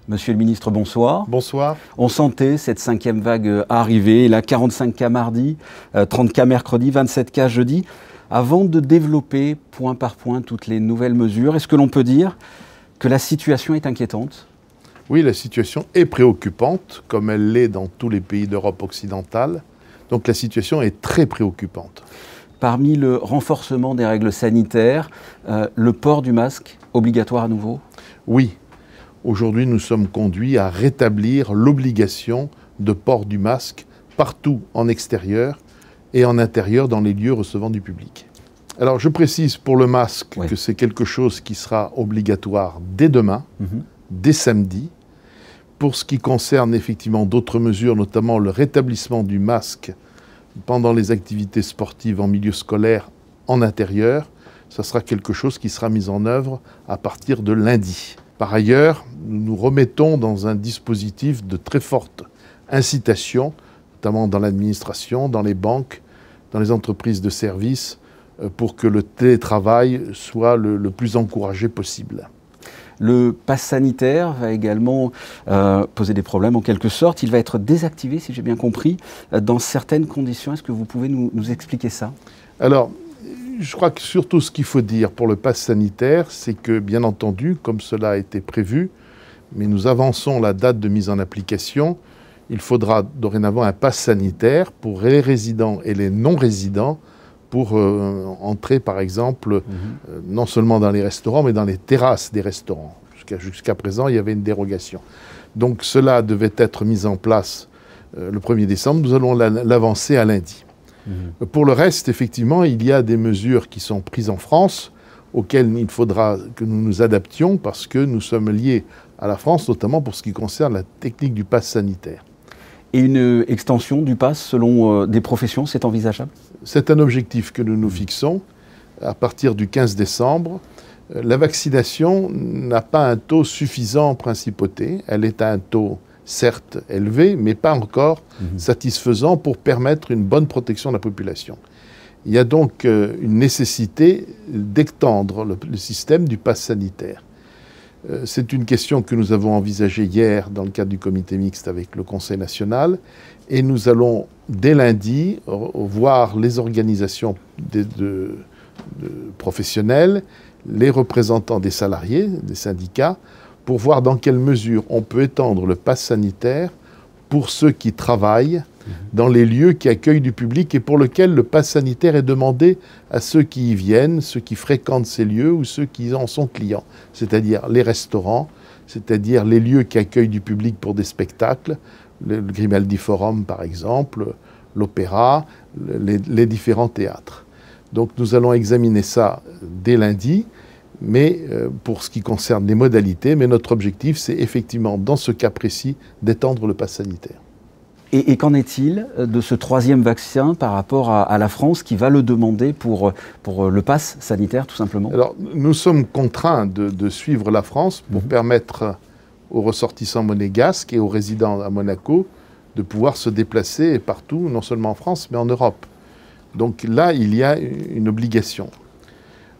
Monsieur le ministre, bonsoir. Bonsoir. On sentait cette cinquième vague arriver, là 45 cas mardi, 30 cas mercredi, 27 cas jeudi. Avant de développer point par point toutes les nouvelles mesures, est-ce que l'on peut dire que la situation est inquiétante ? Oui, la situation est préoccupante, comme elle l'est dans tous les pays d'Europe occidentale. Donc la situation est très préoccupante. Parmi le renforcement des règles sanitaires, le port du masque obligatoire à nouveau ? Oui. Aujourd'hui, nous sommes conduits à rétablir l'obligation de port du masque partout en extérieur et en intérieur dans les lieux recevant du public. Alors, je précise pour le masque que c'est quelque chose qui sera obligatoire dès demain, dès samedi. Pour ce qui concerne effectivement d'autres mesures, notamment le rétablissement du masque pendant les activités sportives en milieu scolaire en intérieur, ça sera quelque chose qui sera mis en œuvre à partir de lundi. Par ailleurs, nous nous remettons dans un dispositif de très forte incitation, notamment dans l'administration, dans les banques, dans les entreprises de services, pour que le télétravail soit le plus encouragé possible. Le pass sanitaire va également poser des problèmes en quelque sorte. Il va être désactivé, si j'ai bien compris, dans certaines conditions. Est-ce que vous pouvez nous expliquer ça ? Alors, je crois que surtout ce qu'il faut dire pour le pass sanitaire, c'est que, bien entendu, comme cela a été prévu, mais nous avançons la date de mise en application, il faudra dorénavant un pass sanitaire pour les résidents et les non-résidents pour entrer, par exemple, non seulement dans les restaurants, mais dans les terrasses des restaurants. Jusqu'à présent, il y avait une dérogation. Donc cela devait être mis en place le 1er décembre. Nous allons l'avancer à lundi. Pour le reste, effectivement, il y a des mesures qui sont prises en France auxquelles il faudra que nous nous adaptions parce que nous sommes liés à la France, notamment pour ce qui concerne la technique du pass sanitaire. Et une extension du pass selon des professions, c'est envisageable ? C'est un objectif que nous nous fixons à partir du 15 décembre. La vaccination n'a pas un taux suffisant en principauté. Elle est à un taux certes élevé, mais pas encore satisfaisant pour permettre une bonne protection de la population. Il y a donc une nécessité d'étendre le système du pass sanitaire. C'est une question que nous avons envisagée hier dans le cadre du comité mixte avec le Conseil national et nous allons dès lundi voir les organisations de professionnels, les représentants des salariés, des syndicats, pour voir dans quelle mesure on peut étendre le pass sanitaire pour ceux qui travaillent dans les lieux qui accueillent du public et pour lesquels le pass sanitaire est demandé à ceux qui y viennent, ceux qui fréquentent ces lieux ou ceux qui en sont clients, c'est-à-dire les restaurants, c'est-à-dire les lieux qui accueillent du public pour des spectacles, le Grimaldi Forum par exemple, l'opéra, les différents théâtres. Donc nous allons examiner ça dès lundi. Mais pour ce qui concerne les modalités, mais notre objectif, c'est effectivement, dans ce cas précis, d'étendre le pass sanitaire. Et qu'en est-il de ce troisième vaccin par rapport à la France qui va le demander pour le pass sanitaire, tout simplement ? Alors, nous sommes contraints de suivre la France pour permettre aux ressortissants monégasques et aux résidents à Monaco de pouvoir se déplacer partout, non seulement en France, mais en Europe. Donc là, il y a une obligation.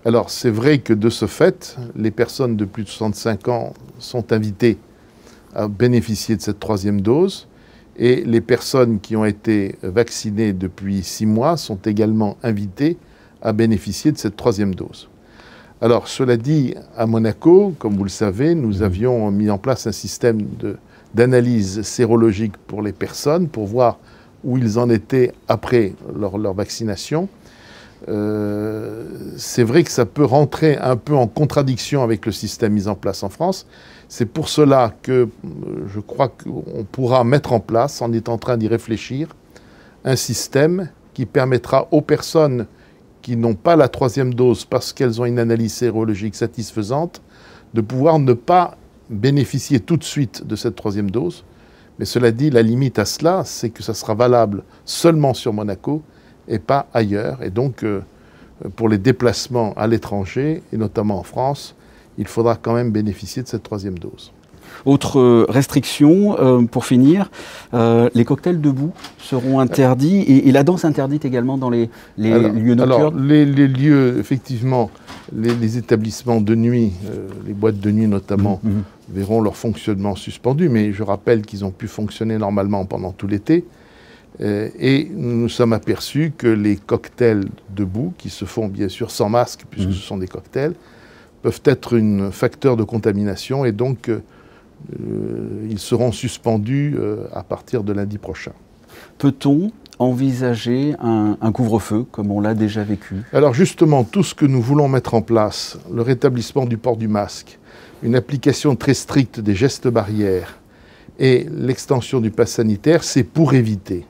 Alors, c'est vrai que de ce fait, les personnes de plus de 65 ans sont invitées à bénéficier de cette troisième dose et les personnes qui ont été vaccinées depuis 6 mois sont également invitées à bénéficier de cette troisième dose. Alors, cela dit, à Monaco, comme vous le savez, nous avions mis en place un système d'analyse sérologique pour les personnes pour voir où ils en étaient après leur vaccination. C'est vrai que ça peut rentrer un peu en contradiction avec le système mis en place en France. C'est pour cela que je crois qu'on pourra mettre en place, on est en train d'y réfléchir, un système qui permettra aux personnes qui n'ont pas la troisième dose parce qu'elles ont une analyse sérologique satisfaisante, de pouvoir ne pas bénéficier tout de suite de cette troisième dose. Mais cela dit, la limite à cela, c'est que ça sera valable seulement sur Monaco et pas ailleurs. Et donc, pour les déplacements à l'étranger, et notamment en France, il faudra quand même bénéficier de cette troisième dose. Autre restriction, pour finir, les cocktails debout seront interdits et la danse interdite également dans les lieux nocturnes. Alors, les lieux, effectivement, les établissements de nuit, les boîtes de nuit notamment, verront leur fonctionnement suspendu, mais je rappelle qu'ils ont pu fonctionner normalement pendant tout l'été. Et nous nous sommes aperçus que les cocktails debout, qui se font bien sûr sans masque, puisque ce sont des cocktails, peuvent être un facteur de contamination, et donc ils seront suspendus à partir de lundi prochain. Peut-on envisager un couvre-feu, comme on l'a déjà vécu? Alors justement, tout ce que nous voulons mettre en place, le rétablissement du port du masque, une application très stricte des gestes barrières et l'extension du pass sanitaire, c'est pour éviter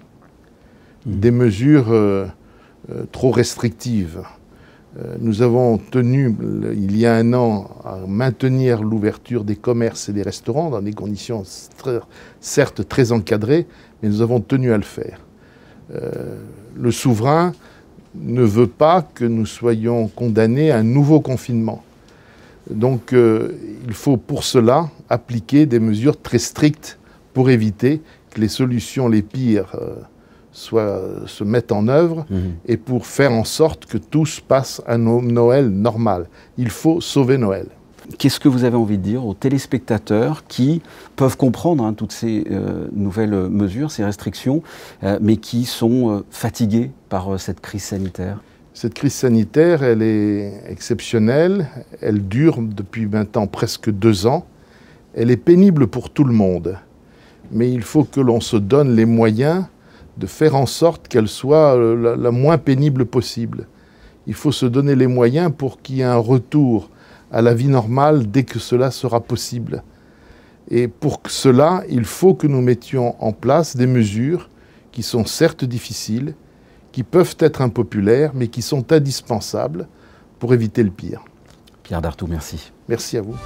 des mesures trop restrictives. Nous avons tenu, il y a un an, à maintenir l'ouverture des commerces et des restaurants dans des conditions certes très encadrées, mais nous avons tenu à le faire. Le souverain ne veut pas que nous soyons condamnés à un nouveau confinement. Donc il faut pour cela appliquer des mesures très strictes pour éviter que les solutions les pires se mettent en œuvre et pour faire en sorte que tous passent un Noël normal. Il faut sauver Noël. Qu'est-ce que vous avez envie de dire aux téléspectateurs qui peuvent comprendre toutes ces nouvelles mesures, ces restrictions, mais qui sont fatigués par cette crise sanitaire? Cette crise sanitaire, elle est exceptionnelle, elle dure depuis maintenant presque 2 ans, elle est pénible pour tout le monde, mais il faut que l'on se donne les moyens de faire en sorte qu'elle soit la moins pénible possible. Il faut se donner les moyens pour qu'il y ait un retour à la vie normale dès que cela sera possible. Et pour cela, il faut que nous mettions en place des mesures qui sont certes difficiles, qui peuvent être impopulaires, mais qui sont indispensables pour éviter le pire. Pierre Dartout, merci. Merci à vous.